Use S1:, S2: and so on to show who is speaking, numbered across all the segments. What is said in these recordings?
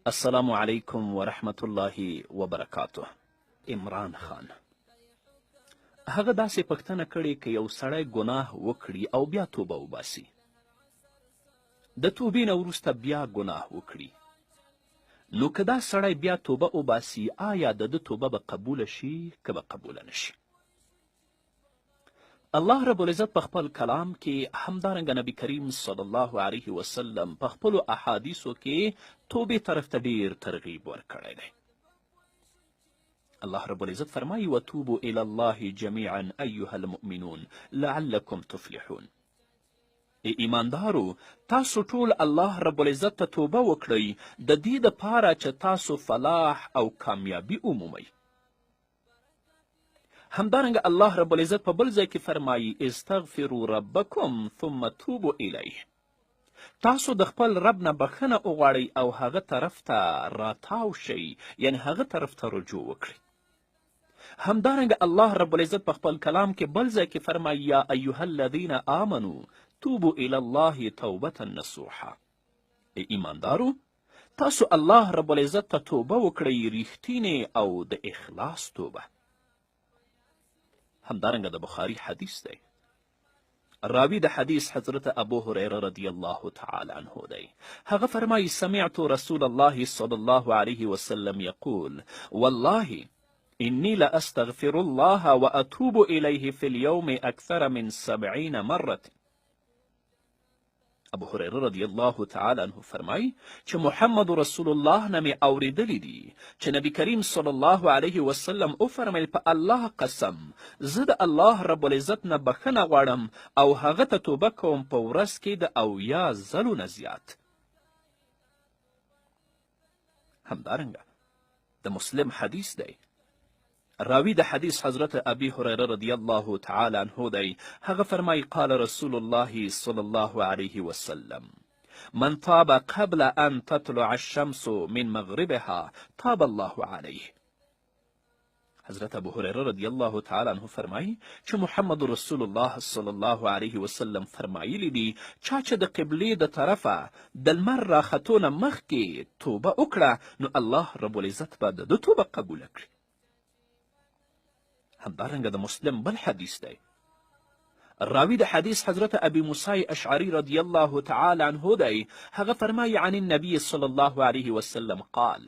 S1: السلام علیکم ورحمت الله وبرکاته. عمران خان هغه داسې پوښتنه کړې که یو سړی ګناه وکړي او بیا توبه وباسي، د توبې نه وروسته بیا ګناه وکړي، نو که دا سړی بیا توبه وباسي آیا د ده توبه به قبوله شي که به قبوله نشي؟ الله رب العزت په خپل کلام کې همدارنګه نبی کریم صلی الله علیه وسلم په خپلو احادیثو کې توبې طرف ته ډیر ترغیب ورکړی دی. الله رب العزت فرمایي وتوبوا الی الله جمیعا ایها المؤمنون لعلکم تفلحون. ایماندارو تاسو ټول الله رب العزت ته توبه وکړئ د دې دپاره چې تاسو فلاح او کامیابي ومومئ. همدارنګه الله رب العزت په بل ځای کې فرمایي استغفروا ربکم ثم توبوا الیه. تاسو د خپل رب نه بخښنه وغواړئ او هغه طرف ته راتاو شئ، یعنی هغه طرف ته رجوع وکړئ. همدارنګه الله رب العزت په خپل کلام کې بل ځای کې فرمایي یا ایها الذین آمنوا توبوا الی الله توبة نصوحا. ایماندارو تاسو الله رب العزت ته توبه وکړئ ریښتینې او د اخلاص توبه. همدارنګه د بخاري حدیث دی، راوی د حدیث حضرت ابو هریره رضی الله تعالی عنه دی. هغه فرمایي سمعت رسول الله صلی الله علیه وسلم یقول والله إني لأستغفر الله وأتوب إليه في اليوم أكثر من 70 مرة. ابو هريره رضی الله تعالی عنه فرمایي چې محمد رسول الله نه مې اورېدلی دي چې نبی کریم صلی الله علیه وسلم وفرمیل په الله قسم زه د الله رب العزت نه بخښنه غواړم او هغه ته توبه کوم په ورځ کې د 80 ځلو نه زیات. همدارنګه د مسلم حدیث دی، راوی د حدیث حضرت ابی هریره رضی الله تعالی عنه دی. هغه فرمایي قال رسول الله صلی الله علیه وسلم من تاب قبل ان تطلع الشمس من مغربها تاب الله علیه. حضرت ابو هریره رضی الله تعالی عنه فرمایي چې محمد رسول الله صلی الله علیه وسلم فرمایلی دي چا چې د قبلې د طرفه د لمر راختو نه مخکې توبه وکړه نو الله رب العزت به د ده توبه قبوله کړي. همدارنګه د مسلم بل حدیث دی، راوی د حدیث حضرت ابي موسی اشعری رضی الله تعالی عنه دی. هغه فرمایي عن النبي صلی الله علیه وسلم قال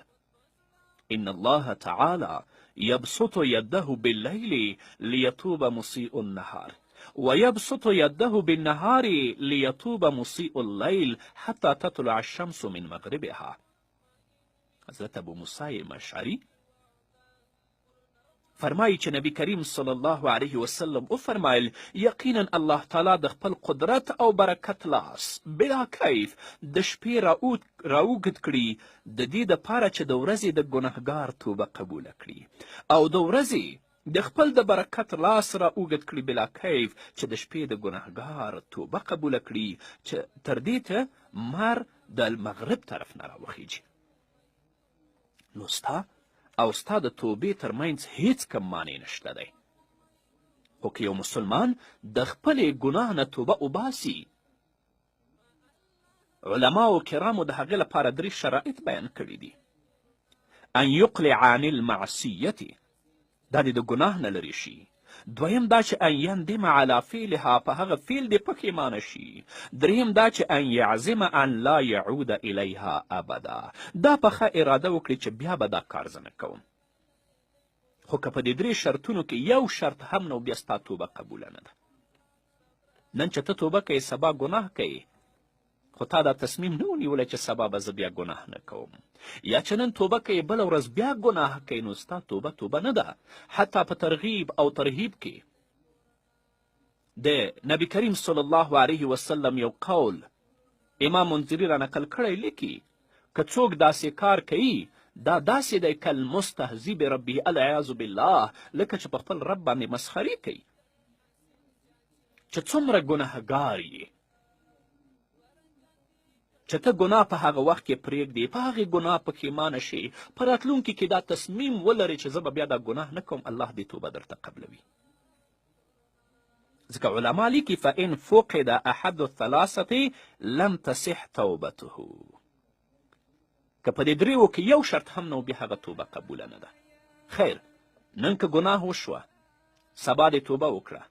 S1: ان الله تعالی يبسط يده بالليل ليتوب مسيء النهار ويبسط يده بالنهار ليتوب مسيء الليل حتى تطلع الشمس من مغربها. حضرت ابو موسی اشعری فرمایي چې نبی کریم صلی الله علیه وسلم وفرمایل یقینا الله تعالی د خپل قدرت او برکت لاس بلا کیف د شپې راوږد کړي د دې دپاره چې د ورځې د ګنهګار توبه قبوله کړي او د ورځې د خپل د برکت لاس راوږد کړي بلا کیف چې د شپې د ګنهګار توبه قبوله کړي چې تر دې ته مر د مغرب طرف نه راوخیږي. نو او ستا د توبې ترمنځ هیڅ کم معنی نشته دی. خو که یو مسلمان د خپلې ګناه نه توبه وباسي، علماو کرامو د هغې لپاره 3 شرایط بیان کړي دي. ان یقلع عن المعصیة، دا د ګناه نه لرې شي. دویم دا چې ان یندم علی فعلها، په هغه فعل دې پښیمانه شي. دریم دا چې ان یعزم ان لا یعود الیها ابدا، دا په ښه اراده وکړي چې بیا به دا کار زه نه کوم. خو که په دې 3 شرطونو کې یو شرط هم نه و بیا ستا توبه قبوله نه ده. نن چې ته توبه کوې سبا ګناه کوې، خو تا دا تصمیم نه و نیولی چې سبا به زه بیا ګناه نه کوم. یا چې نن توبه کوې بله ورځ بیا ګناه کوې نو ستا توبه نه ده. حتی په ترغیب او ترهیب کې د نبی کریم صلی الله علیه وسلم یو قول امام منذري را نقل کړی لیکي که څوک داسې کار کوي دا داسې دی کالمستهزی بربه العیاذ بالله، لکه چې په خپل رب باندې مسخري کوي. چې څومره ګناهګار یې چې ته ګناه په هغه وخت کې پرېږدې، په هغې ګناه پښیمانه شي، په راتلونکي کې دا تصمیم ولرې چې زه به بیا دا ګناه نه کوم، الله دې توبه درته قبلوي. ځکه علما لیکي فإن فقد أحد الثلاثة لم تصح توبته. که په دې دریو کې یو شرط هم نه و بیا هغه توبه قبوله نه ده. خیر، نن که ګناه وشوه، سبا دې توبه وکړه،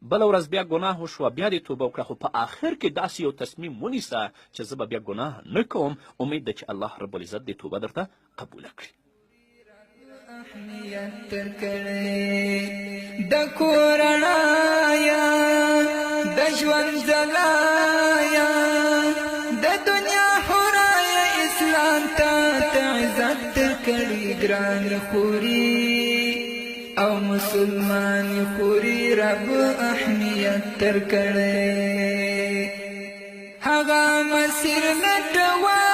S1: بله ورځ بیا ګناه وشوه، بیا دې توبه وکړه، خو په آخر کې داسې یو تصمیم ونیسه چې زه به بیا ګناه نه کوم. امید ده چې الله رب العزت دې توبه درته قبوله کړي.
S2: د کورنایا د ژوند ځلایا د دنیا حورایا اسلام ته عزت کړي ګران خوري او مسلمان خوري رب اهمیت تر کړي هغه مسیر لټوي